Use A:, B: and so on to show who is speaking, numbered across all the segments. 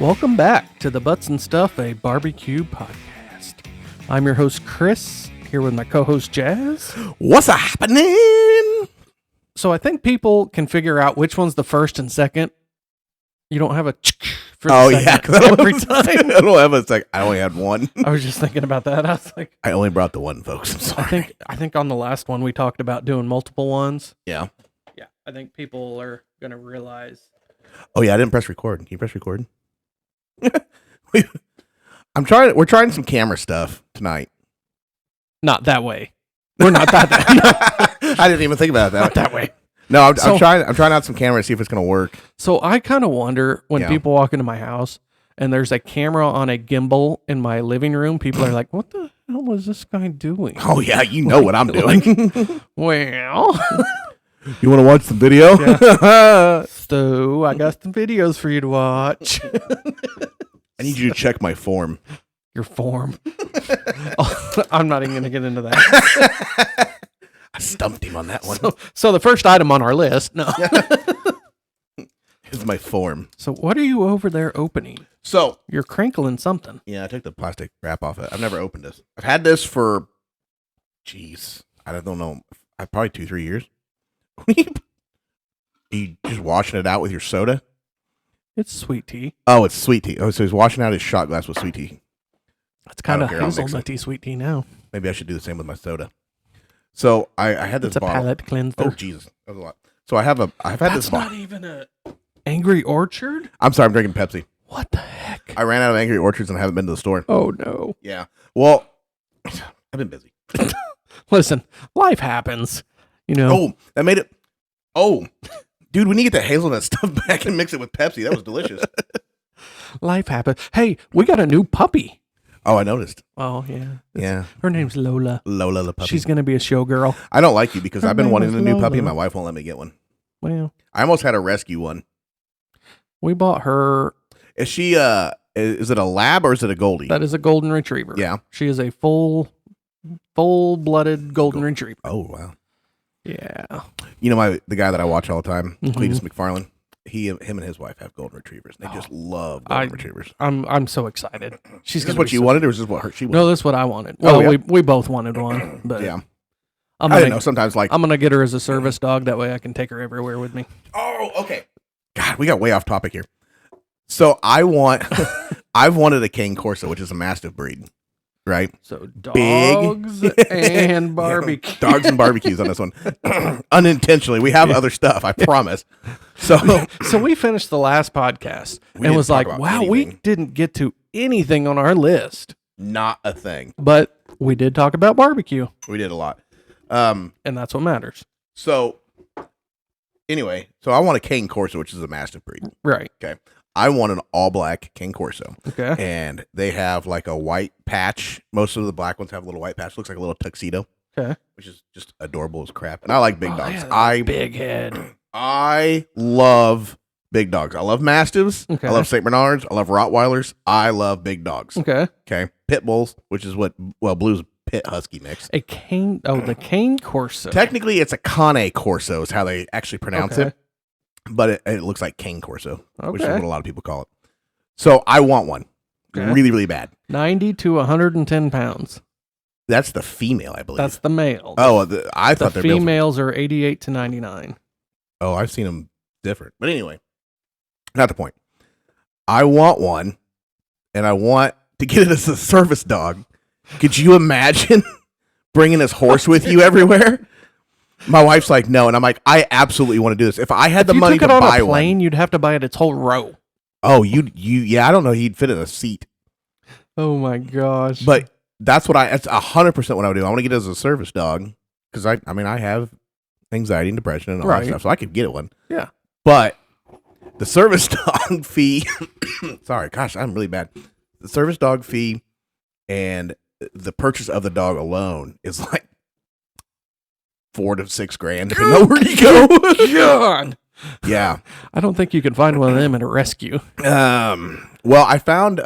A: Welcome back to the Butts and Stuff, a barbecue podcast. I'm your host, Chris, here with my co-host, Jazz.
B: What's happening?
A: So I think people can figure out which one's the first and second. You don't have a for the second every time.
B: I don't have a second. I only had one.
A: I was just thinking about that. I was like,
B: I only brought the one, folks. I'm sorry.
A: I think on the last one we talked about doing multiple ones.
B: Yeah.
A: Yeah. I think people are gonna realize.
B: Oh yeah, I didn't press record. Can you press record? We're trying some camera stuff tonight.
A: Not that way. We're not that.
B: I didn't even think about that.
A: Not that way.
B: No, I'm trying out some cameras to see if it's gonna work.
A: So I kind of wonder when people walk into my house and there's a camera on a gimbal in my living room. People are like, "What the hell is this guy doing?"
B: Oh yeah, you know what I'm doing.
A: Well,
B: you want to watch some video?
A: Yeah. So I got some videos for you to watch.
B: I need you to check my form.
A: Your form. Oh, I'm not even going to get into that.
B: I stumped him on that one.
A: So the first item on our list. No.
B: Here's my form.
A: So what are you over there opening?
B: So
A: you're crinkling something.
B: Yeah, I took the plastic wrap off it. I've never opened this. I've had this for, I don't know, probably 2-3 years. You just washing it out with your soda?
A: It's sweet tea.
B: Oh, it's sweet tea. Oh, so he's washing out his shot glass with sweet tea.
A: It's kind of hazelnutty sweet tea now.
B: Maybe I should do the same with my soda. So I had this bottle.
A: It's a palate cleanser.
B: Oh, Jesus. That was a lot. So I've had this bottle.
A: That's not even a Angry Orchard?
B: I'm sorry, I'm drinking Pepsi.
A: What the heck?
B: I ran out of Angry Orchards and haven't been to the store.
A: Oh, no.
B: Yeah. Well, I've been busy.
A: Listen, life happens. You know.
B: Oh, that made it. Oh, dude, we need to get the hazelnut stuff back and mix it with Pepsi. That was delicious.
A: Life happens. Hey, we got a new puppy.
B: Oh, I noticed.
A: Oh, yeah.
B: Yeah.
A: Her name's Lola.
B: Lola the puppy.
A: She's going to be a showgirl.
B: I don't like you because I've been wanting a new
A: Lola.
B: puppy and my wife won't let me get one.
A: Well,
B: I almost had to rescue one.
A: We bought her.
B: Is she, is it a lab or is it a Goldie?
A: That is a golden retriever.
B: Yeah.
A: She is a full-blooded golden retriever.
B: Oh, wow.
A: Yeah.
B: You know, the guy that I watch all the time,
A: Mhm.
B: Cletus McFarland, him and his wife have golden retrievers. They just love golden retrievers.
A: I'm so excited.
B: Is this what you wanted or is this what she wanted?
A: No, that's what I wanted. Well,
B: yeah.
A: we both wanted one, but
B: yeah.
A: I
B: don't know. Sometimes I'm going
A: to get her as a service dog. That way I can take her everywhere with me.
B: Oh, okay. God, we got way off topic here. So I've wanted a Cane Corso, which is a Mastiff breed, right?
A: So dogs and barbecue.
B: Dogs and barbecues on this one. Unintentionally. We have other stuff, I promise. So
A: we finished the last podcast and was like, wow, we didn't get to anything on our list.
B: Not a thing.
A: But we did talk about barbecue.
B: We did a lot.
A: And that's what matters.
B: So anyway, I want a Cane Corso, which is a Mastiff breed.
A: Right.
B: Okay. I want an all-black Cane Corso.
A: Okay.
B: And they have like a white patch. Most of the black ones have a little white patch. Looks like a little tuxedo.
A: Okay.
B: Which is just adorable as crap. And I like big dogs.
A: Big head.
B: I love big dogs. I love Mastiffs.
A: Okay.
B: I love St. Bernards. I love Rottweilers. I love big dogs.
A: Okay.
B: Okay. Pit bulls, which is what, Blue's Pit Husky mix.
A: The Cane Corso.
B: Technically, it's a Cane Corso is how they actually pronounce it. But it looks like Cane Corso, which is what a lot of people call it. So I want one.
A: Okay.
B: Really, really bad.
A: 90 to 110 pounds.
B: That's the female, I believe.
A: That's the male.
B: Oh, I thought
A: the
B: the
A: females are 88 to 99.
B: Oh, I've seen them different. But anyway, not the point. I want one, and I want to get it as a service dog. Could you imagine bringing this horse with you everywhere? My wife's like, no, and I'm like, I absolutely want to do this. If I had the money to buy one,
A: if you took it on a plane, you'd have to buy it its whole row.
B: Oh, yeah, I don't know, he'd fit in a seat.
A: Oh my gosh!
B: But that's 100% what I would do. I want to get it as a service dog because I have anxiety and depression and all that stuff, so I could get it one.
A: Yeah,
B: but the service dog fee. Sorry, gosh, I'm really bad. The service dog fee and the purchase of the dog alone is like $4,000 to $6,000 depending on where you go.
A: God.
B: Yeah.
A: I don't think you can find one of them at a rescue.
B: Well, I found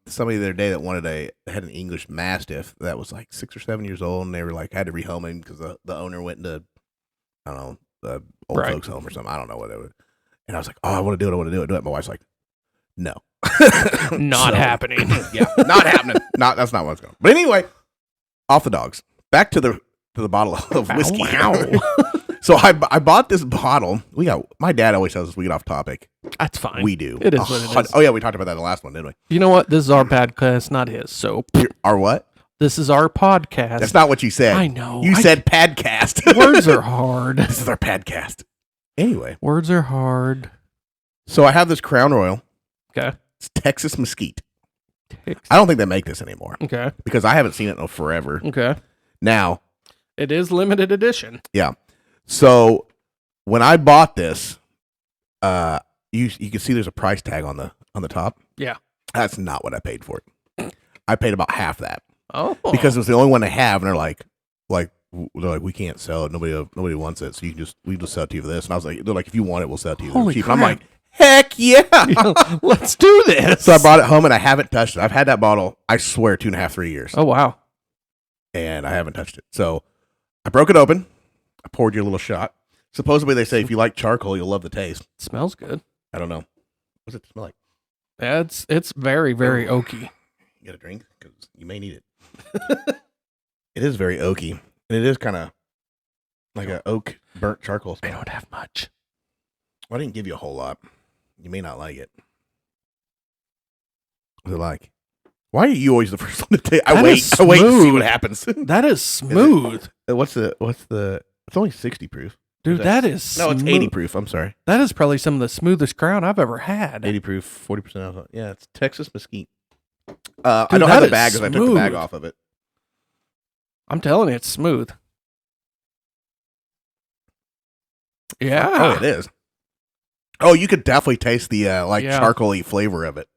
B: somebody the other day that had an English Mastiff that was like 6 or 7 years old, and they were like had to rehome him because the owner went into, I don't know, the old folks home or something. I don't know what it was. And I was like, oh, I want to do it. Do it. My wife's like, no.
A: Not happening.
B: Yeah, not happening. That's not what's going on. But anyway, off the dogs. Back to the bottle of whiskey. So I bought this bottle. My dad always tells us we get off topic.
A: That's fine.
B: We do.
A: It is what it is.
B: Oh yeah, we talked about that in the last one, didn't we?
A: You know what? This is our podcast, not his. So
B: our what?
A: This is our podcast.
B: That's not what you said.
A: I know.
B: You said padcast.
A: Words are hard.
B: This is our padcast. Anyway.
A: Words are hard.
B: So I have this Crown Royal.
A: Okay.
B: It's Texas Mesquite. I don't think they make this anymore.
A: Okay.
B: Because I haven't seen it in forever.
A: Okay.
B: Now.
A: It is limited edition.
B: Yeah. So when I bought this, you can see there's a price tag on the top.
A: Yeah.
B: That's not what I paid for it. I paid about half that.
A: Oh.
B: Because it was the only one they have, and they're like we can't sell it. Nobody wants it, so we just sell it to you for this. And I was like, they're like, if you want it, we'll sell it to you.
A: Holy
B: cheap.
A: crap.
B: I'm like, heck yeah,
A: let's do this.
B: So I brought it home and I haven't touched it. I've had that bottle, I swear, 2.5, 3 years.
A: Oh wow.
B: And I haven't touched it. So I broke it open. I poured you a little shot. Supposedly they say if you like charcoal, you'll love the taste.
A: It smells good.
B: I don't know. What does it smell like?
A: Yeah, it's very, very oaky.
B: You got a drink? Because you may need it. It is very oaky. And it is kind of like an oak burnt charcoal smell.
A: I don't have much.
B: Well, I didn't give you a whole lot. You may not like it. What's it like? Why are you always the first one to take? I wait to see what happens.
A: That is smooth.
B: What's the? It's only 60 proof.
A: Dude, that is
B: no, it's 80 proof. I'm sorry.
A: That is probably some of the smoothest Crown I've ever had.
B: 80 proof, 40% alcohol. Yeah, it's Texas Mesquite. I don't have the bag because I took the bag off of it.
A: I'm telling you, it's smooth. Yeah.
B: Oh, it is. Oh, you could definitely taste the charcoaly flavor of it.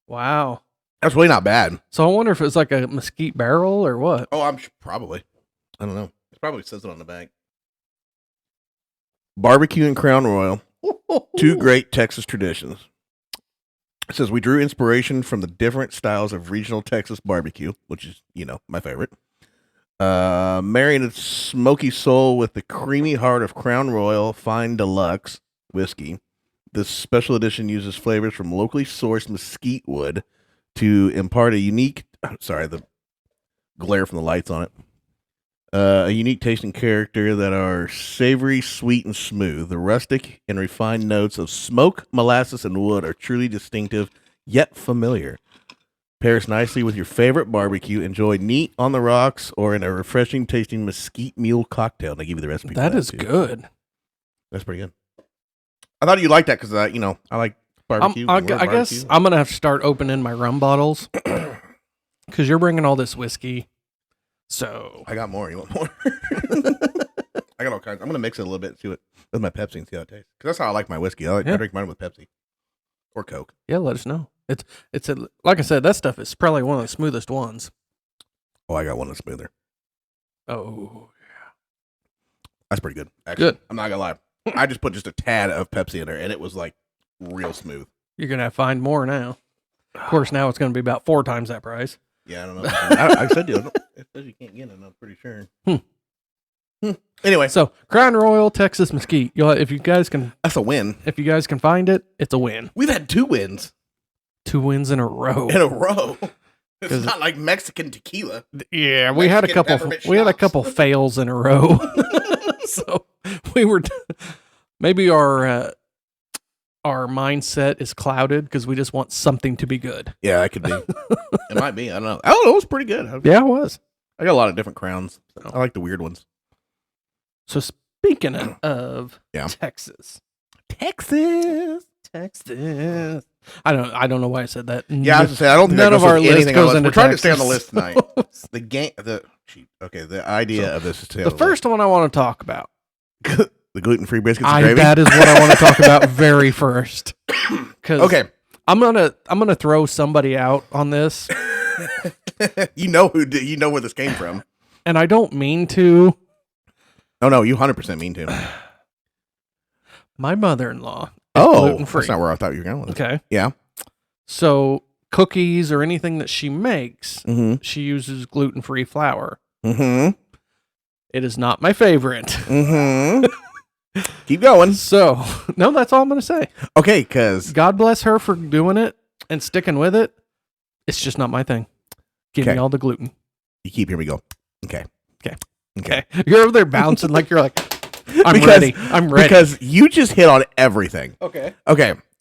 A: Wow.
B: That's really not bad.
A: So I wonder if it's like a mesquite barrel or what.
B: Oh, I'm probably. I don't know. It probably says it on the bag. Barbecue and Crown Royal, two great Texas traditions. It says we drew inspiration from the different styles of regional Texas barbecue, which is, my favorite. Marrying its smoky soul with the creamy heart of Crown Royal Fine Deluxe whiskey. This special edition uses flavors from locally sourced mesquite wood to impart a unique, the glare from the lights on it, a unique taste and character that are savory, sweet, and smooth. The rustic and refined notes of smoke, molasses, and wood are truly distinctive, yet familiar. Pairs nicely with your favorite barbecue. Enjoy neat on the rocks or in a refreshing tasting mesquite mule cocktail. And I give you the recipe.
A: That is good.
B: That's pretty good. I thought you'd like that because, I like barbecue.
A: I guess I'm going to have to start opening my rum bottles because you're bringing all this whiskey. So
B: I got more. You want more? I got all kinds. I'm going to mix it a little bit, see what with my Pepsi and see how it tastes. Because that's how I like my whiskey. I drink mine with Pepsi or Coke.
A: Yeah, let us know. It's like I said, that stuff is probably one of the smoothest ones.
B: Oh, I got one that's smoother.
A: Oh, yeah.
B: That's pretty good. Actually. Good. I'm not going to lie. I just put just a tad of Pepsi in there, and it was like real smooth.
A: You're going to have to find more now. Of course, now it's going to be about 4 times that price.
B: Yeah, I don't know. I said to you, it says you can't get it, I'm pretty sure. Anyway.
A: So, Crown Royal Texas Mesquite. If you guys can...
B: That's a win.
A: If you guys can find it, it's a win.
B: We've had 2 wins.
A: 2 wins in a row.
B: It's not like Mexican tequila.
A: Yeah, we had a couple fails in a row. So we were maybe our mindset is clouded because we just want something to be good.
B: Yeah, that could be. It might be. I don't know. Oh, it was pretty good.
A: Yeah, it was.
B: I got a lot of different crowns. So. I like the weird ones.
A: So speaking of Texas. I don't know why I said that.
B: Yeah, I was gonna say I don't think none of our list goes into. We're trying to stay on the list tonight. The idea of this is
A: the first one I want to talk about.
B: The gluten-free biscuits and gravy.
A: That is what I want to talk about very first. Okay, I'm gonna throw somebody out on this.
B: You know where this came from,
A: and I don't mean to.
B: Oh no, you 100% mean to.
A: My mother-in-law.
B: Gluten-free. That's not where I thought you were going with it.
A: Okay.
B: Yeah.
A: So cookies or anything that she makes, she uses gluten-free flour.
B: Mm-hmm.
A: It is not my favorite.
B: Mm-hmm. Keep going.
A: So, no, that's all I'm going to say.
B: Okay, because...
A: God bless her for doing it, and sticking with it, it's just not my thing. Give me all the gluten.
B: You keep hearing me go. Okay.
A: You're over there bouncing like you're like, I'm ready.
B: Because you just hit on everything.
A: Okay.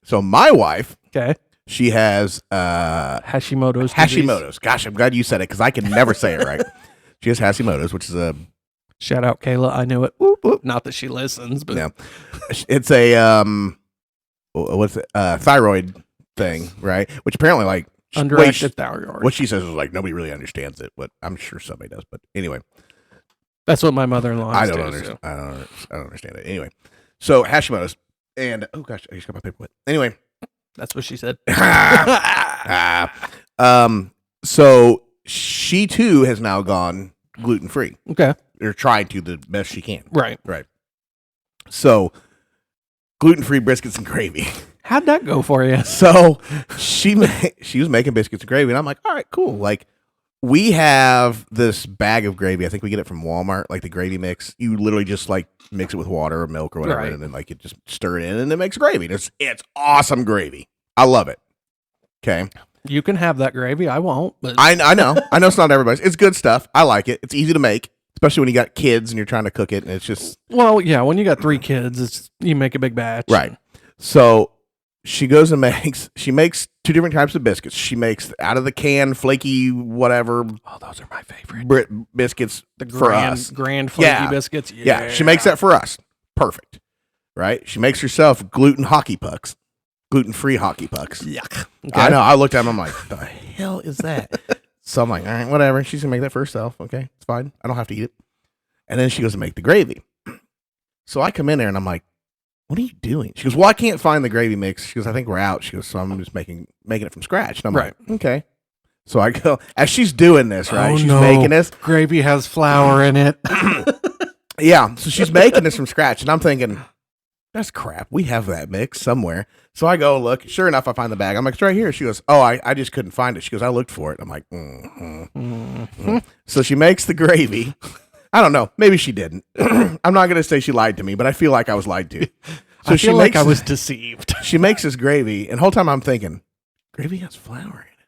B: So my wife,
A: Okay.
B: she has
A: Hashimoto's.
B: Hashimoto's. Gosh, I'm glad you said it because I can never say it right. She has Hashimoto's, which is a
A: Shout out Kayla. I knew it. Whoop, whoop. Not that she listens, but
B: no. It's a what's it? Thyroid thing, right? Which apparently like
A: underactive thyroid.
B: What she says is like nobody really understands it, but I'm sure somebody does. But anyway,
A: that's what my mother-in-law.
B: I don't understand. I don't understand it. Anyway, so Hashimoto's and oh gosh, I just got my paper wet. Anyway,
A: that's what she said.
B: So she too has now gone gluten free.
A: Okay,
B: they're trying to the best she can.
A: Right.
B: So gluten free biscuits and gravy.
A: How'd that go for you?
B: So she was making biscuits and gravy, and I'm like, all right, cool. Like we have this bag of gravy. I think we get it from Walmart, like the gravy mix. You literally just like mix it with water or milk or whatever,
A: right.
B: and then like it just stir it in, and it makes gravy. It's awesome gravy. I love it. Okay.
A: You can have that gravy. I won't. But
B: I know it's not everybody's. It's good stuff. I like it. It's easy to make, especially when you got kids and you're trying to cook it, and it's just
A: when you got 3 kids, you make a big batch,
B: right? So she goes and makes 2 different types of biscuits. She makes out of the can, flaky, whatever.
A: Oh, those are my favorite
B: biscuits
A: for
B: us.
A: Grand flaky biscuits.
B: Yeah, she makes that for us. Perfect, right? She makes herself gluten-free hockey pucks.
A: Yuck. Okay.
B: I know. I looked at them. I'm like, the hell is that? So I'm like, all right, whatever. She's gonna make that for herself. Okay, it's fine. I don't have to eat it. And then she goes to make the gravy. So I come in there and I'm like, what are you doing? She goes, well, I can't find the gravy mix. She goes, I think we're out. She goes, so I'm just making it from scratch. And I'm like, okay. So I go, as she's doing this, right? She's making this.
A: Gravy has flour in it.
B: Yeah. So she's making this from scratch. And I'm thinking, that's crap. We have that mix somewhere. So I go look. Sure enough, I find the bag. I'm like, it's right here. She goes, oh, I just couldn't find it. She goes, I looked for it. I'm like, So she makes the gravy. I don't know. Maybe she didn't. I'm not going to say she lied to me, but I feel like I was lied to. So
A: I feel like I was deceived.
B: She makes this gravy, and the whole time I'm thinking, gravy has flour in it.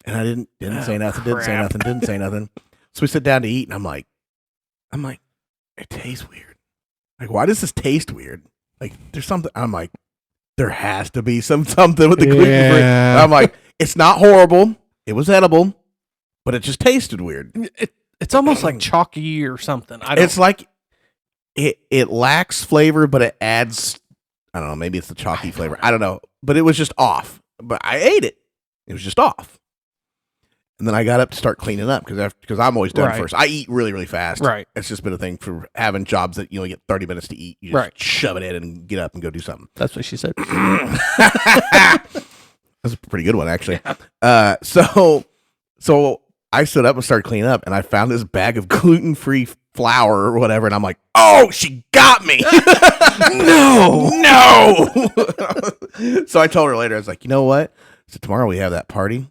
B: And I didn't say nothing. So we sit down to eat, and I'm like, it tastes weird. Like, why does this taste weird? Like, there's something. I'm like, there has to be something with the gluten free. I'm like, it's not horrible. It was edible, but it just tasted weird.
A: It's almost like chalky or something.
B: It's like it lacks flavor, but it adds. I don't know. Maybe it's the chalky flavor. I don't know, but it was just off. But I ate it. It was just off. And then I got up to start cleaning up because I'm always done first. I eat really, really fast.
A: Right.
B: It's just been a thing for having jobs that you only get 30 minutes to eat. You just shove it in and get up and go do something.
A: That's what she said.
B: That's a pretty good one, actually. So I stood up and started cleaning up, and I found this bag of gluten-free flour or whatever, and I'm like, oh, she got me. No. So I told her later, I was like, you know what? So tomorrow we have that party.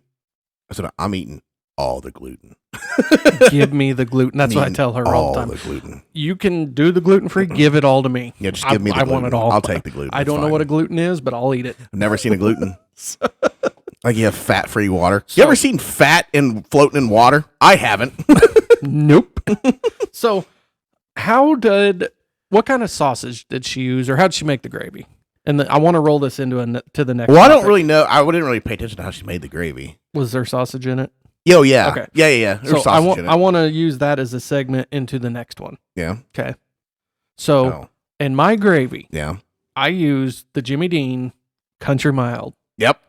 B: I said, I'm eating all the gluten.
A: Give me the gluten. That's what I tell her all the time.
B: The gluten.
A: You can do the gluten-free. Give it all to me.
B: Yeah, just give me the gluten. I want it all. I'll take the gluten.
A: I don't know what a gluten is, but I'll eat it.
B: I've never seen a gluten. Like you have fat-free water. You ever seen fat floating in water? I haven't.
A: Nope. So what kind of sausage did she use, or how did she make the gravy? And I want to roll this into to the next.
B: Well, topic. I don't really know. I didn't really pay attention to how she made the gravy.
A: Was there sausage in it?
B: Oh, yeah.
A: Okay.
B: Yeah.
A: So I want to use that as a segment into the next one.
B: Yeah.
A: Okay. So in my gravy, I use the Jimmy Dean Country Mild.
B: Yep.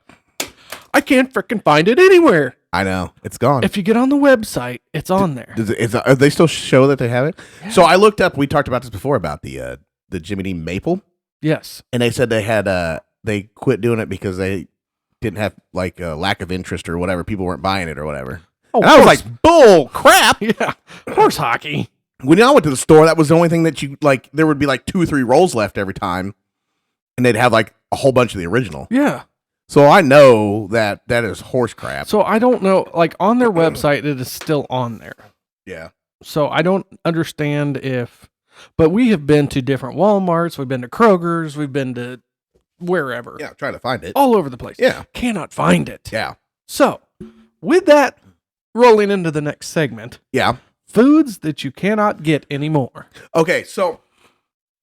A: I can't freaking find it anywhere.
B: I know. It's gone.
A: If you get on the website, it's on there.
B: Do they still show that they have it? Yeah. So I looked up. We talked about this before about the Jimmy Dean Maple.
A: Yes.
B: And they said they had they quit doing it because they didn't have like a lack of interest or whatever. People weren't buying it or whatever. Oh, and I was like, bull crap.
A: Yeah. Horse hockey.
B: When I went to the store, that was the only thing that you like. There would be like 2 or 3 rolls left every time, and they'd have like a whole bunch of the original.
A: Yeah.
B: So I know that is horse crap.
A: So I don't know. Like on their website, it is still on there.
B: Yeah.
A: So I don't understand but we have been to different Walmarts. We've been to Kroger's. We've been to wherever.
B: Yeah, trying to find it.
A: All over the place.
B: Yeah.
A: Cannot find it.
B: Yeah.
A: So, with that, rolling into the next segment.
B: Yeah.
A: Foods that you cannot get anymore.
B: Okay, so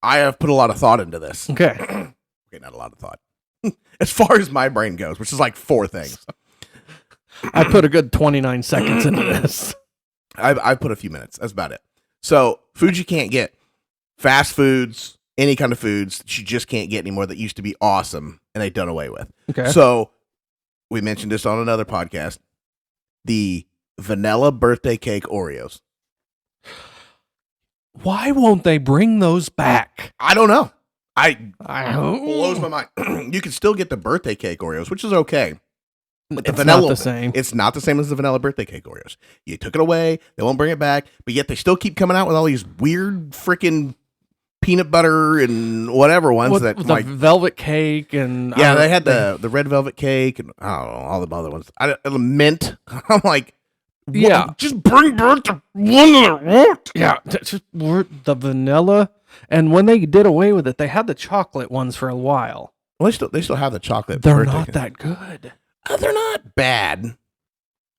B: I have put a lot of thought into this.
A: Okay.
B: Okay, not a lot of thought. As far as my brain goes, which is like 4 things.
A: I put a good 29 seconds into this.
B: I've put a few minutes. That's about it. So, foods you can't get. Fast foods, any kind of foods that you just can't get anymore that used to be awesome and they've done away with.
A: Okay.
B: So, we mentioned this on another podcast. The vanilla birthday cake Oreos.
A: Why won't they bring those back?
B: I don't know.
A: I
B: blows my mind. You can still get the birthday cake Oreos, which is okay. But
A: It's not the same.
B: It's not the same as the vanilla birthday cake Oreos. You took it away. They won't bring it back. But yet they still keep coming out with all these weird freaking peanut butter and whatever ones
A: the
B: like
A: velvet cake and
B: they had the red velvet cake and I don't know all the other ones. Mint. I'm like,
A: yeah,
B: just bring back the one that I want.
A: Yeah, just the vanilla. And when they did away with it, they had the chocolate ones for a while.
B: Well, they still have the chocolate.
A: They're not that good.
B: They're not bad.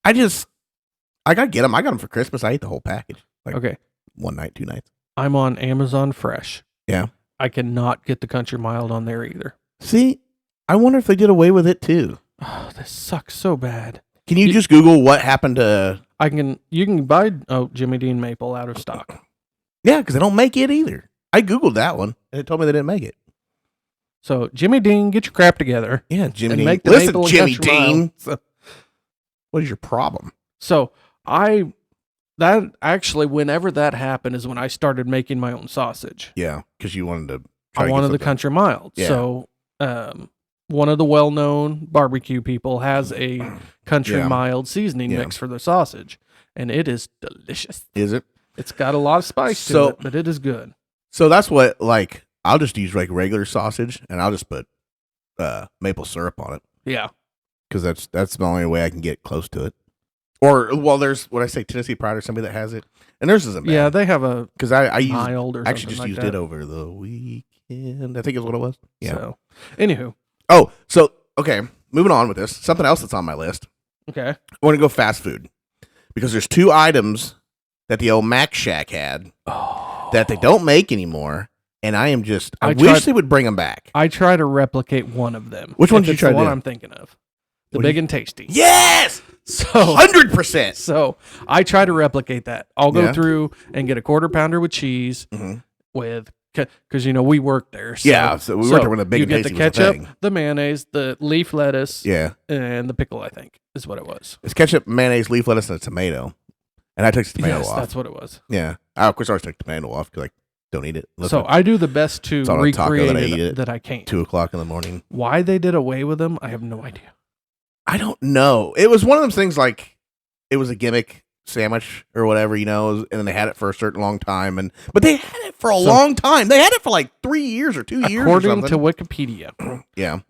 B: I gotta get them. I got them for Christmas. I ate the whole package. Like,
A: okay,
B: 1 night, 2 nights.
A: I'm on Amazon Fresh.
B: Yeah,
A: I cannot get the Country Mild on there either.
B: See, I wonder if they did away with it too.
A: Oh, this sucks so bad.
B: Can you just Google what happened to?
A: You can buy Jimmy Dean Maple out of stock.
B: Yeah, because they don't make it either. I Googled that one and it told me they didn't make it.
A: So Jimmy Dean, get your crap together.
B: Yeah, Jimmy Dean.
A: Make the
B: Listen,
A: Maple and
B: Jimmy
A: Country
B: Dean.
A: Mild. So,
B: what is your problem?
A: So that actually, whenever that happened, is when I started making my own sausage.
B: Yeah, because you wanted to.
A: I wanted the Country Mild.
B: Yeah.
A: So, one of the well-known barbecue people has a Country Mild seasoning mix for their sausage, and it is delicious.
B: Is it?
A: It's got a lot of spice to it, but it is good.
B: So that's what I'll just use like regular sausage, and I'll just put maple syrup on it.
A: Yeah,
B: because that's the only way I can get close to it. Or there's what I say Tennessee Pride or somebody that has it, and theirs isn't bad.
A: Yeah, they have a
B: because I used
A: mild or
B: actually just
A: like
B: used
A: that.
B: it over the weekend. I think is what it was. Yeah.
A: So, anywho.
B: Oh, so okay, moving on with this. Something else that's on my list.
A: Okay.
B: I want to go fast food because there's 2 items that the old Mac Shack had that they don't make anymore, and I wish they would bring them back.
A: I try to replicate one of them.
B: Which one did you try to do?
A: The one I'm thinking of. The Big and Tasty.
B: Yes!
A: So
B: 100%.
A: So I try to replicate that. I'll go through and get a 1/4 pounder with cheese with because we worked there. So,
B: so we worked there when the Big and Tasty
A: was the ketchup,
B: was
A: the mayonnaise, the leaf lettuce,
B: yeah,
A: and the pickle. I think is what it was.
B: It's ketchup, mayonnaise, leaf lettuce, and a tomato. And I took the tomato off.
A: That's what it was.
B: Yeah, of course I always take the tomato off because I don't eat it.
A: So I do the best to recreate it that I can.
B: 2:00 in the morning.
A: Why they did away with them, I have no idea.
B: I don't know. It was one of those things like it was a gimmick sandwich or whatever, and then they had it for a certain long time, but they had it for a long time. They had it for like 3 years or 2 years.
A: According to Wikipedia,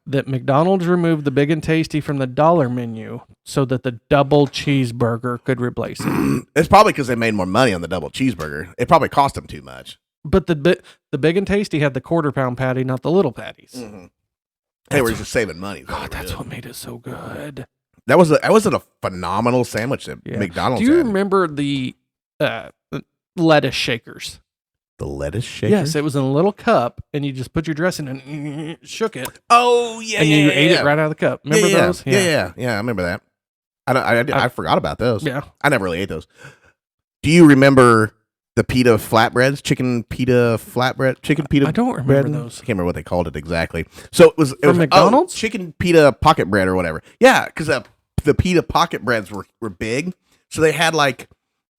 A: that McDonald's removed the Big and Tasty from the dollar menu so that the double cheeseburger could replace it.
B: It's probably because they made more money on the double cheeseburger. It probably cost them too much.
A: But the Big and Tasty had the 1/4 pound patty, not the little patties.
B: Mm-hmm. They were just saving money.
A: God, that's what made it so good.
B: That was a phenomenal sandwich that McDonald's
A: Do you
B: had.
A: remember the lettuce shakers?
B: The lettuce shakers?
A: Yes, it was in a little cup, and you just put your dressing in and shook it.
B: Oh, yeah,
A: and you ate it right out of the cup. Remember those?
B: Yeah, I remember that. I forgot about those.
A: Yeah.
B: I never really ate those. Do you remember the pita flatbreads? Chicken pita.
A: I don't remember those.
B: I can't remember what they called it exactly. So it was
A: McDonald's?
B: chicken pita pocket bread or whatever. Yeah, because the pita pocket breads were big. So they had like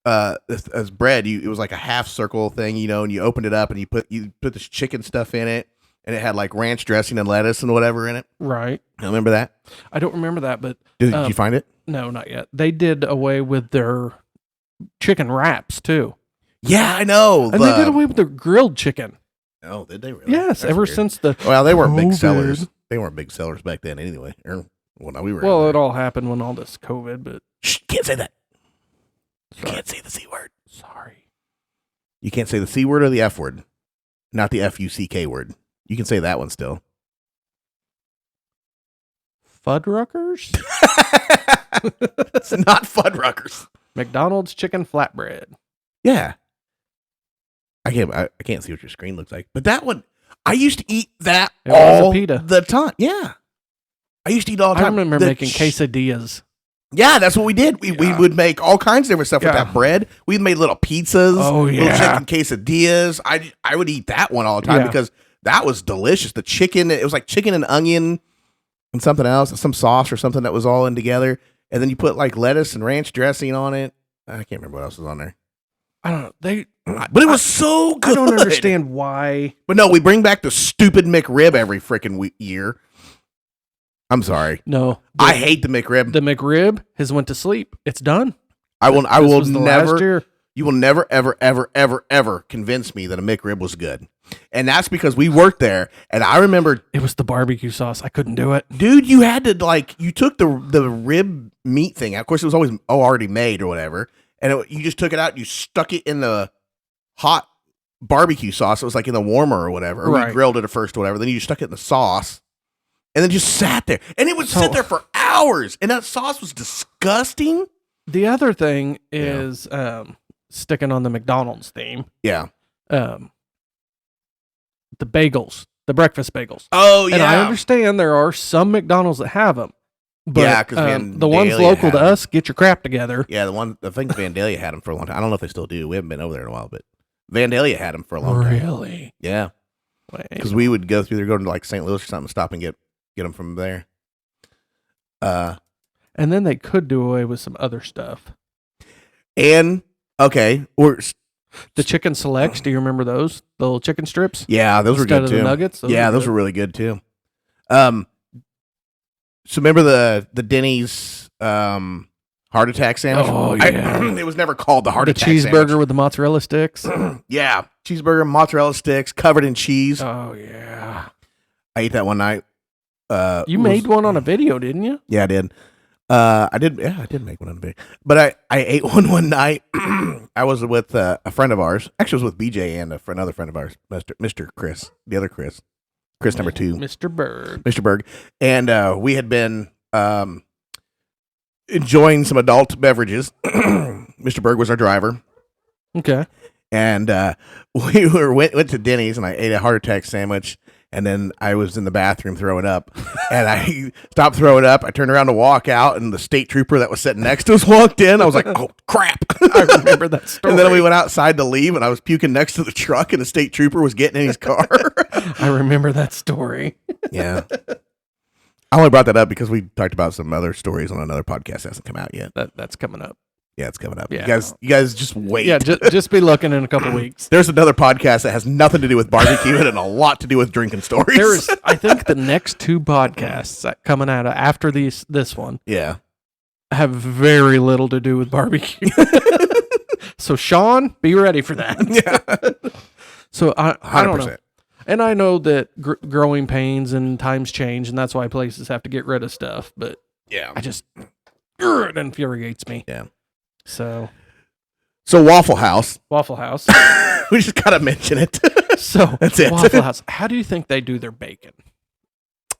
B: as bread. It was like a half circle thing, and you opened it up and you put this chicken stuff in it, and it had like ranch dressing and lettuce and whatever in it.
A: Right.
B: You remember that?
A: I don't remember that, but
B: Did you find it?
A: No, not yet. They did away with their chicken wraps too.
B: Yeah, I know.
A: And they did away with their grilled chicken.
B: Oh, did they really?
A: Yes,
B: That's
A: ever
B: weird.
A: since the
B: Well, they weren't big
A: COVID.
B: sellers. They weren't big sellers back then anyway. We were.
A: Well, it all happened when all this COVID, but
B: Shh, can't say that. You
A: Sorry.
B: can't say the C word.
A: Sorry.
B: You can't say the C word or the F word. Not the FUCK word. You can say that one still.
A: Fuddruckers?
B: It's not Fuddruckers.
A: McDonald's chicken flatbread.
B: Yeah. I can't see what your screen looks like. But that one, I used to eat that
A: It was a
B: all
A: pita.
B: the time. Yeah. I used to eat all the
A: I
B: time.
A: remember making quesadillas.
B: Yeah, that's what we did. We would make all kinds of different stuff with
A: Yeah.
B: that bread. We made little pizzas,
A: Oh,
B: little
A: yeah.
B: chicken quesadillas. I would eat that one all the time
A: Yeah.
B: because that was delicious. The chicken, it was like chicken and onion and something else, some sauce or something that was all in together. And then you put like lettuce and ranch dressing on it. I can't remember what else was on there.
A: I don't know.
B: But it was so good.
A: I don't understand why.
B: But no, we bring back the stupid McRib every freaking year. I'm sorry.
A: No.
B: I hate the McRib.
A: The McRib has went to sleep. It's done.
B: I will
A: This was the last
B: never.
A: year.
B: You will never, ever, ever, ever, ever convince me that a McRib was good. And that's because we worked there. And I remember,
A: It was the barbecue sauce. I couldn't do it.
B: dude, you had to you took the rib meat thing. Of course, it was always already made or whatever. And you just took it out and you stuck it in the hot barbecue sauce. It was like in the warmer or whatever. Or
A: Right.
B: we grilled it at first or whatever. Then you stuck it in the sauce and then just sat there. And it would
A: So-
B: sit there for hours. And that sauce was disgusting.
A: The other thing is sticking on the McDonald's theme.
B: Yeah.
A: The bagels, the breakfast bagels.
B: Oh, yeah.
A: And I understand there are some McDonald's that have them. But
B: Yeah, 'cause
A: the ones
B: Vandalia
A: local to
B: had 'em.
A: us, get your crap together.
B: Yeah, I think Vandalia had them for a long time. I don't know if they still do. We haven't been over there in a while, but Vandalia had them for a long time.
A: Really?
B: Yeah,
A: Wait.
B: because we would go through there, go to like St. Louis or something, stop and get them from there.
A: And then they could do away with some other stuff.
B: And okay,
A: The chicken selects, do you remember those? The little chicken strips?
B: yeah, those were
A: Instead
B: good
A: of
B: too.
A: the nuggets?
B: Those were really good too. So remember the Denny's heart attack sandwich?
A: Oh, yeah.
B: It was never called the heart
A: the
B: attack
A: cheeseburger
B: sandwich.
A: with the mozzarella sticks.
B: Yeah, cheeseburger, mozzarella sticks, covered in cheese.
A: Oh, yeah.
B: I ate that one night.
A: You made one on a video, didn't you?
B: Yeah, I did. I did. Yeah, I did make one on the video. But I ate one night. I was with a friend of ours. Actually, I was with BJ and another friend of ours, Mr. Chris, the other Chris number 2,
A: Mr. Berg.
B: Mr. Berg, and we had been enjoying some adult beverages. Mr. Berg was our driver,
A: Okay.
B: and we went to Denny's, and I ate a heart attack sandwich. And then I was in the bathroom throwing up, and I stopped throwing up. I turned around to walk out, and the state trooper that was sitting next to us walked in. I was like, "Oh crap!"
A: I remember that story.
B: And then we went outside to leave, and I was puking next to the truck, and the state trooper was getting in his car.
A: I remember that story.
B: Yeah, I only brought that up because we talked about some other stories on another podcast that hasn't come out yet.
A: That's coming up.
B: Yeah, it's coming up.
A: Yeah.
B: You guys just wait.
A: Yeah, just be looking in a couple weeks.
B: There's another podcast that has nothing to do with barbecue and a lot to do with drinking stories.
A: There's, I think, the next 2 podcasts that coming out after this one
B: yeah.
A: have very little to do with barbecue. So, Sean, be ready for that.
B: Yeah.
A: So I don't know.
B: 100%.
A: And I know that growing pains and times change, and that's why places have to get rid of stuff. But
B: Yeah.
A: it infuriates me.
B: Yeah.
A: So
B: Waffle House.
A: Waffle House.
B: We just gotta mention it.
A: So
B: That's it.
A: Waffle House. How do you think they do their bacon?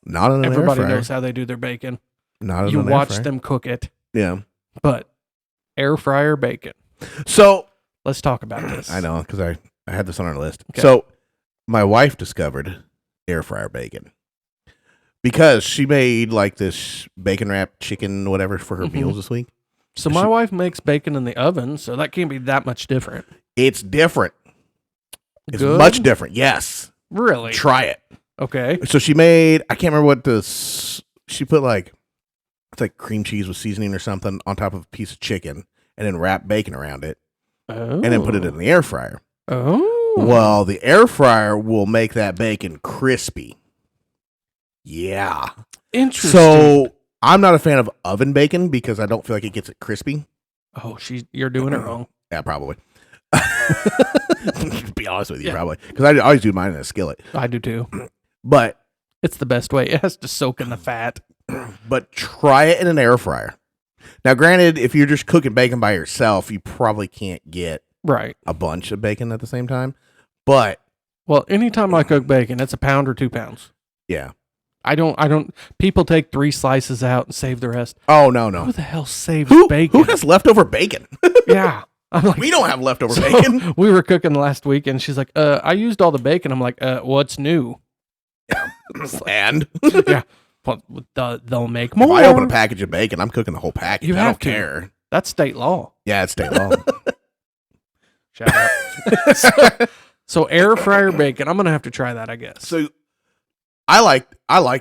B: Not in an
A: Everybody
B: air fryer.
A: knows how they do their bacon.
B: Not in
A: You
B: an air
A: watch
B: fryer.
A: them cook it,
B: Yeah.
A: but air fryer bacon.
B: So
A: Let's talk about this.
B: I know because I had this on our list.
A: Okay.
B: So my wife discovered air fryer bacon because she made like this bacon wrapped chicken whatever for her
A: Mhm.
B: meals this week.
A: So my wife makes bacon in the oven, so that can't be that much different.
B: It's different. It's
A: Good?
B: much different. Yes.
A: Really?
B: Try it.
A: Okay.
B: So she made, I can't remember what this, she put like, it's like cream cheese with seasoning or something on top of a piece of chicken and then wrap bacon around it
A: Oh.
B: and then put it in the air fryer.
A: Oh.
B: Well, the air fryer will make that bacon crispy. Yeah.
A: Interesting.
B: So I'm not a fan of oven bacon because I don't feel like it gets it crispy.
A: Oh, you're doing it wrong.
B: Yeah, probably. To be honest with you, probably. Because I always do mine in a skillet.
A: I do too.
B: But
A: It's the best way. It has to soak in the fat.
B: try it in an air fryer. Now, granted, if you're just cooking bacon by yourself, you probably can't get
A: Right.
B: a bunch of bacon at the same time. But
A: Well, anytime I cook bacon, it's a pound or 2 pounds.
B: yeah,
A: I don't. People take 3 slices out and save the rest.
B: Oh no.
A: Who the hell saves
B: Who
A: bacon?
B: has leftover bacon?
A: Yeah. I'm like,
B: We don't have leftover bacon.
A: we were cooking last week, and she's like, I used all the bacon. I'm like, what's new?
B: And
A: Yeah. Well, they'll make
B: if
A: more.
B: I open a package of bacon, I'm cooking the whole package.
A: You
B: I
A: have
B: don't
A: to.
B: care.
A: That's state law.
B: Yeah, it's state law.
A: Shout out. So air fryer bacon. I'm going to have to try that, I guess.
B: So I like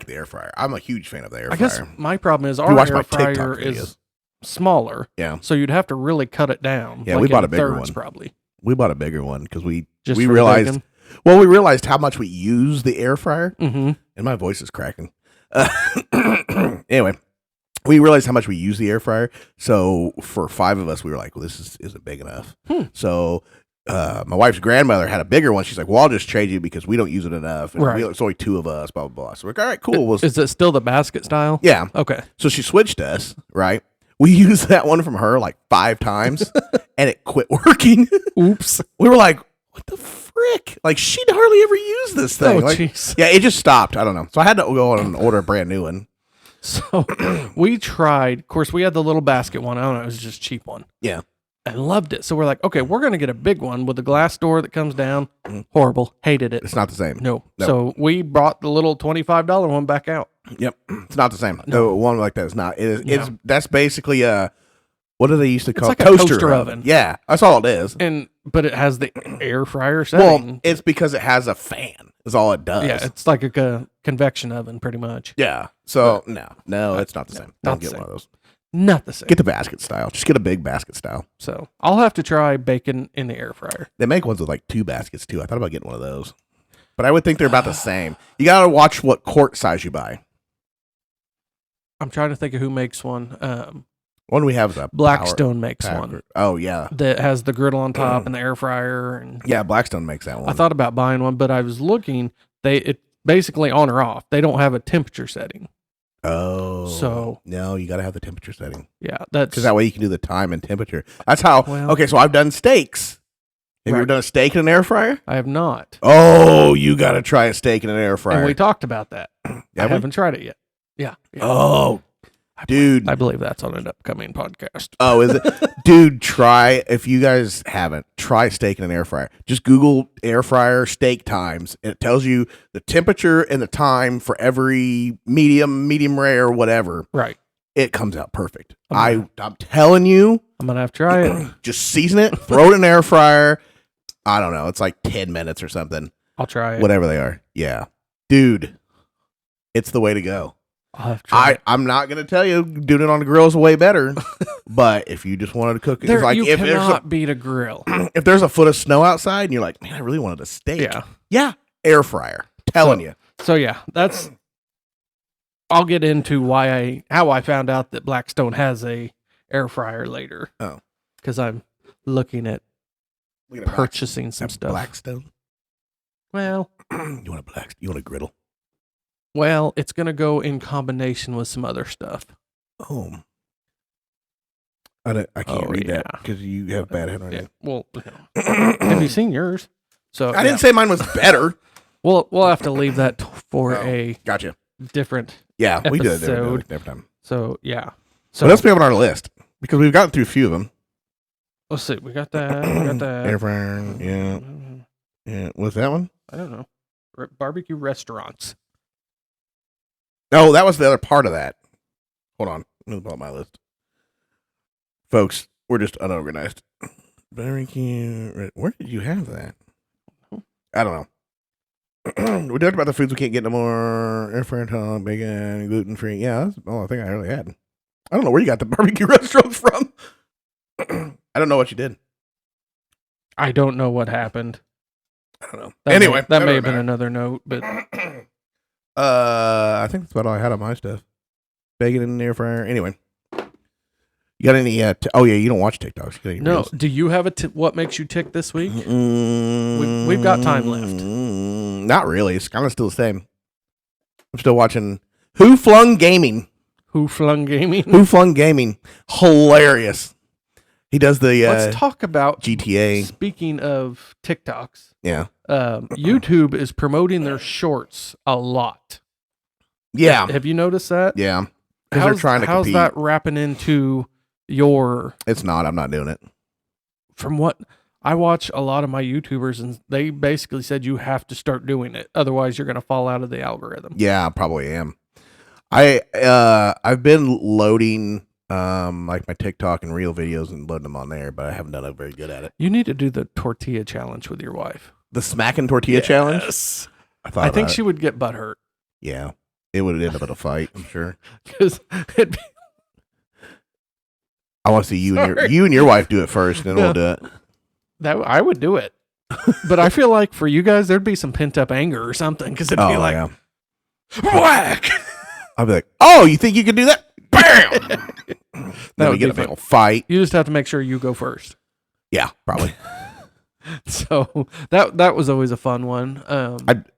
B: the air fryer. I'm a huge fan of the air
A: I
B: fryer.
A: guess my problem is
B: you
A: our
B: watch
A: air
B: my TikTok
A: fryer
B: videos.
A: is smaller.
B: Yeah.
A: So you'd have to really cut it down.
B: Yeah, we
A: like
B: bought
A: in
B: a bigger
A: thirds,
B: one.
A: probably.
B: We bought a bigger one because we
A: Just for the
B: realized
A: bacon?
B: we realized how much we use the air fryer,
A: Mm-hmm.
B: and my voice is cracking. Anyway, we realized how much we use the air fryer. So for 5 of us, we were like, "Well, this isn't big enough." So my wife's grandmother had a bigger one. She's like, "Well, I'll just trade you because we don't use it enough. And
A: Right.
B: it's only 2 of us." Blah blah blah. So we're like, "All right, cool." Well,
A: Is it still the basket style?
B: yeah.
A: Okay.
B: So she switched us. Right. We used that one from her like 5 times, and it quit working.
A: Oops.
B: We were like, "What the frick?" Like she'd hardly ever use this thing.
A: Oh,
B: Like,
A: jeez.
B: yeah, it just stopped. I don't know. So I had to go on and order a brand new one.
A: So we tried. Of course, we had the little basket one. I don't know. It was just a cheap one.
B: Yeah.
A: I loved it. So we're like, okay, we're going to get a big one with a glass door that comes down. Horrible. Hated it.
B: It's not the same.
A: No.
B: No.
A: So we brought the little $25 one back out.
B: Yep. It's not the same.
A: No.
B: The one like that is not. It is. It's
A: No.
B: that's basically a. What do they used to call
A: like a
B: toaster
A: toaster
B: oven?
A: oven.
B: Yeah, that's all it is.
A: But it has the air fryer
B: Well,
A: setting.
B: it's because it has a fan. Is all it does.
A: Yeah, it's like a convection oven, pretty much.
B: Yeah. So no, it's not the same.
A: not
B: Don't
A: the
B: get
A: same.
B: one of those.
A: Not the same.
B: Get the basket style. Just get a big basket style.
A: So I'll have to try bacon in the air fryer.
B: They make ones with like 2 baskets too. I thought about getting one of those, but I would think they're about the same. You gotta watch what quart size you buy.
A: I'm trying to think of who makes one.
B: One we have is a
A: Blackstone makes
B: Power
A: one
B: Packer. Oh yeah,
A: that has the griddle on top and the air fryer. And
B: yeah. Blackstone makes that one.
A: I thought about buying one, but I was looking. It basically on or off. They don't have a temperature setting.
B: Oh,
A: So-
B: no, you got to have the temperature setting
A: Yeah, that's
B: because that way you can do the time and temperature. That's how.
A: Well-
B: Okay, so I've done steaks. Have you ever
A: Right.
B: done a steak in an air fryer?
A: I have not.
B: Oh, you got to try a steak in an air fryer.
A: And we talked about that. I
B: Have we?
A: haven't tried it yet. Yeah.
B: Oh, dude.
A: I believe that's on an upcoming podcast.
B: Oh, is it? Dude, try, if you guys haven't, try steak in an air fryer. Just Google air fryer steak times, and it tells you the temperature and the time for every medium rare, whatever.
A: Right.
B: It comes out perfect.
A: Okay.
B: I'm telling you,
A: I'm gonna have to try it.
B: just season it, throw it in an air fryer. I don't know. It's like 10 minutes or something,
A: I'll try it.
B: whatever they are. Yeah. Dude, it's the way to go.
A: I'll have to try
B: I'm not gonna tell you doing it on the grill is way better, but if you just wanted to cook it,
A: There,
B: it's like
A: you
B: if there's
A: cannot beat a grill.
B: if there's a foot of snow outside and you're like, man, I really wanted a steak.
A: Yeah.
B: Air fryer. Telling you.
A: So yeah, that's. I'll get into how I found out that Blackstone has a air fryer later.
B: Oh.
A: Because I'm looking at
B: Look at a
A: purchasing some stuff.
B: Blackstone.
A: Well,
B: You want a griddle?
A: well, it's gonna go in combination with some other stuff.
B: Oh. I can't
A: Oh,
B: read that
A: yeah.
B: because you have bad
A: Yeah.
B: handwriting.
A: Well, have you seen yours? So
B: I didn't say mine was better.
A: We'll have to leave that for
B: Oh.
A: a
B: Gotcha.
A: different.
B: Yeah, we did it
A: Episode.
B: every time.
A: So yeah.
B: So
A: So
B: what else do we have on our list? Because we've gotten through a few of them.
A: let's see. We got that. We got that.
B: Air fryer. Yeah. Yeah. What's that one?
A: I don't know. Barbecue restaurants.
B: No, that was the other part of that. Hold on. Let me pull up my list. Folks, we're just unorganized. Barbecue. Where did you have that? I don't know. We talked about the foods we can't get no more. Air fryer, tall, bacon, gluten free. Yeah, that's all I think I really had. I don't know where you got the barbecue restaurants from. I don't know what you did.
A: I don't know what happened.
B: I don't know.
A: That
B: Anyway,
A: that may have been another note, but
B: I think that's about all I had on my stuff. Bacon in the air fryer. Anyway, you got any? Oh yeah, you don't watch TikToks. You got any
A: no.
B: reels?
A: Do you have what makes you tick this week? We've got time left.
B: Not really. It's kind of still the same. I'm still watching Who Flung Gaming.
A: Who flung gaming?
B: Who Flung Gaming. Hilarious. He does the
A: Let's talk about
B: GTA.
A: Speaking of TikToks,
B: Yeah.
A: YouTube is promoting their shorts a lot.
B: Yeah.
A: Have you noticed that?
B: Yeah. Because they're trying to compete.
A: How's that wrapping into your...
B: It's not. I'm not doing it.
A: From what... I watch a lot of my YouTubers, and they basically said you have to start doing it. Otherwise, you're going to fall out of the algorithm.
B: Yeah, I probably am. I've been loading like my TikTok and Reel videos and loading them on there, but I haven't done it very good at it.
A: You need to do the tortilla challenge with your wife.
B: The smacking tortilla challenge?
A: Yes.
B: I
A: think she would get butthurt.
B: Yeah. It would end up in a fight, I'm sure.
A: Because
B: I want to see you and your wife do it first, and then we'll do it.
A: I would do it. But I feel like for you guys, there'd be some pent up anger or something. Because it'd be like, whack.
B: I'd be like, oh, you think you can do that? Bam! Then we get a big old fight.
A: You just have to make sure you go first.
B: Yeah, probably.
A: So that was always a fun one.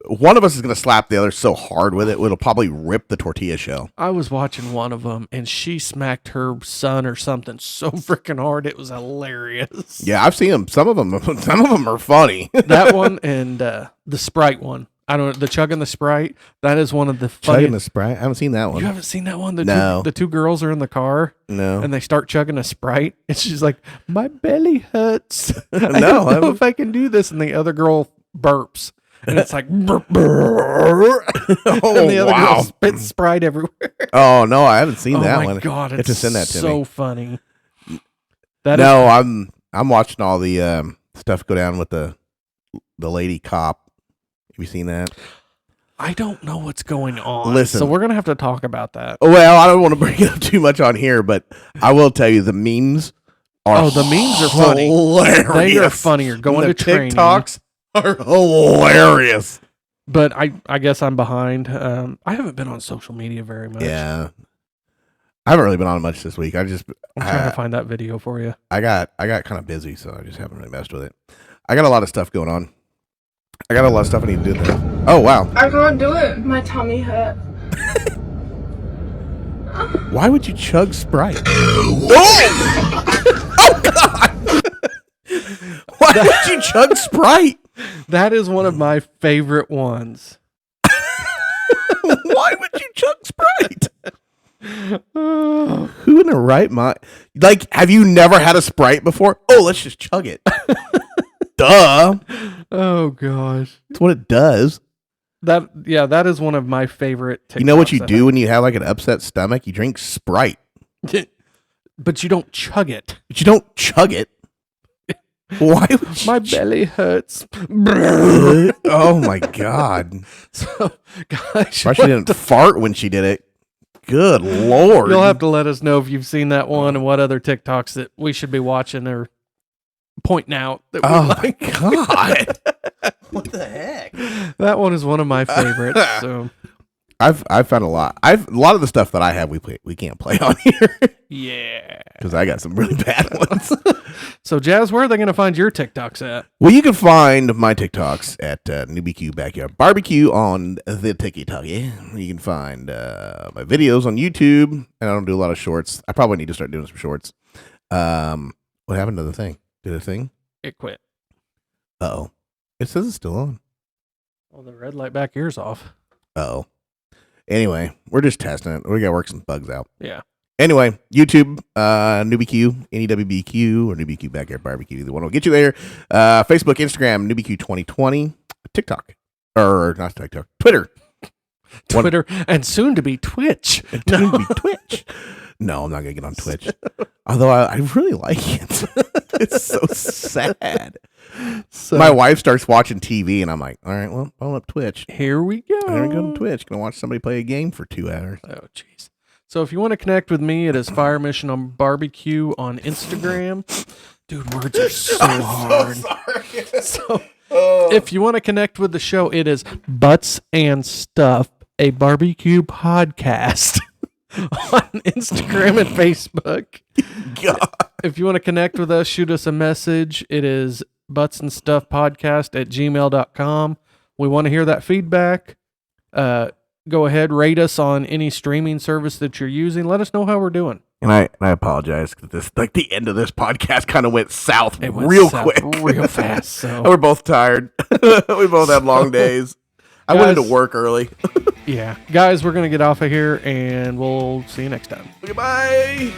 B: One of us is going to slap the other so hard with it, it'll probably rip the tortilla shell.
A: I was watching one of them, and she smacked her son or something so freaking hard, it was hilarious.
B: Yeah, I've seen them. Some of them are funny.
A: That one and the Sprite one. I don't know, the chugging the Sprite. That is one of the funniest.
B: Chugging the Sprite? I haven't seen that one.
A: You haven't seen that one?
B: No.
A: The two girls are in the car.
B: No.
A: And they start chugging a Sprite. And she's like, my belly hurts. I
B: No,
A: don't know if I can do this. And the other girl burps. And it's like, burp, burp. And the other girl spits Sprite everywhere.
B: Oh, no, I haven't seen that one.
A: Oh, my God.
B: It's to send that to me.
A: So funny.
B: I'm watching all the stuff go down with the lady cop. Have you seen that?
A: I don't know what's going on.
B: Listen.
A: So we're going to have to talk about that.
B: Well, I don't want to bring it up too much on here, but I will tell you the memes are
A: the memes are funny.
B: Hilarious.
A: They are funnier. Going to training.
B: TikToks are hilarious.
A: But I guess I'm behind. I haven't been on social media very much.
B: Yeah. I haven't really been on much this week. I'm
A: trying to find that video for you.
B: I got kind of busy, so I just haven't really messed with it. I got a lot of stuff going on. I got a lot of stuff I need to do there. Oh, wow.
C: I can't do it. My tummy hurts.
B: Why would you chug Sprite? Oh, God! Why would you chug Sprite?
A: That is one of my favorite ones.
B: Why would you chug Sprite? Who in the right mind? Like, have you never had a Sprite before? Oh, let's just chug it. Duh.
A: Oh gosh.
B: That's what it does.
A: That is one of my favorite TikToks.
B: You know what you do when you have like an upset stomach? You drink Sprite.
A: But you don't chug it.
B: But you don't chug it. Why would
A: my belly hurts.
B: Oh my God.
A: So, gosh.
B: Why she didn't fart when she did it? Good Lord.
A: You'll have to let us know if you've seen that one and what other TikToks that we should be watching or pointing out. That we like.
B: My God. What the heck?
A: That one is one of my favorites. So
B: I've found a lot. A lot of the stuff that I have we can't play on here.
A: Yeah.
B: Because I got some really bad ones.
A: So Jazz, where are they going to find your TikToks at?
B: Well, you can find my TikToks at NewbieQ Backyard Barbecue on the TikTok. You can find my videos on YouTube, and I don't do a lot of shorts. I probably need to start doing some shorts. What happened to the thing? Did a thing?
A: It quit.
B: Uh-oh. It says it's still on.
A: Well, the red light back here's off.
B: Uh-oh. Anyway, we're just testing it. We got to work some bugs out.
A: Yeah.
B: Anyway, YouTube, NewbieQ, NEWBQ, or NewbieQ Backyard Barbecue. The one will get you there. Facebook, Instagram, NewbieQ 2020. TikTok. Or not TikTok. Twitter.
A: Twitter. And soon to be Twitch.
B: Soon to be Twitch. No, I'm not going to get on Twitch. Although I really like it. It's so sad. So, my wife starts watching TV, and I'm like, all right, well, phone up Twitch.
A: Here we go.
B: Here we go to Twitch. Going to watch somebody play a game for 2 hours.
A: Oh, jeez. So if you want to connect with me, it is Fire Mission on Barbecue on Instagram. Dude, words are so hard.
B: So sorry.
A: So if you want to connect with the show, it is Butts and Stuff, a barbecue podcast on Instagram and Facebook.
B: God.
A: If you want to connect with us, shoot us a message. It is buttsandstuffpodcast@gmail.com. We want to hear that feedback. Go ahead, rate us on any streaming service that you're using. Let us know how we're doing.
B: And I apologize because the end of this podcast kind of went south
A: It went
B: real
A: south
B: quick,
A: real fast. So
B: we're both tired. We both had long days. I went into work early.
A: Yeah. Guys, we're going to get off of here and we'll see you next time.
B: Goodbye.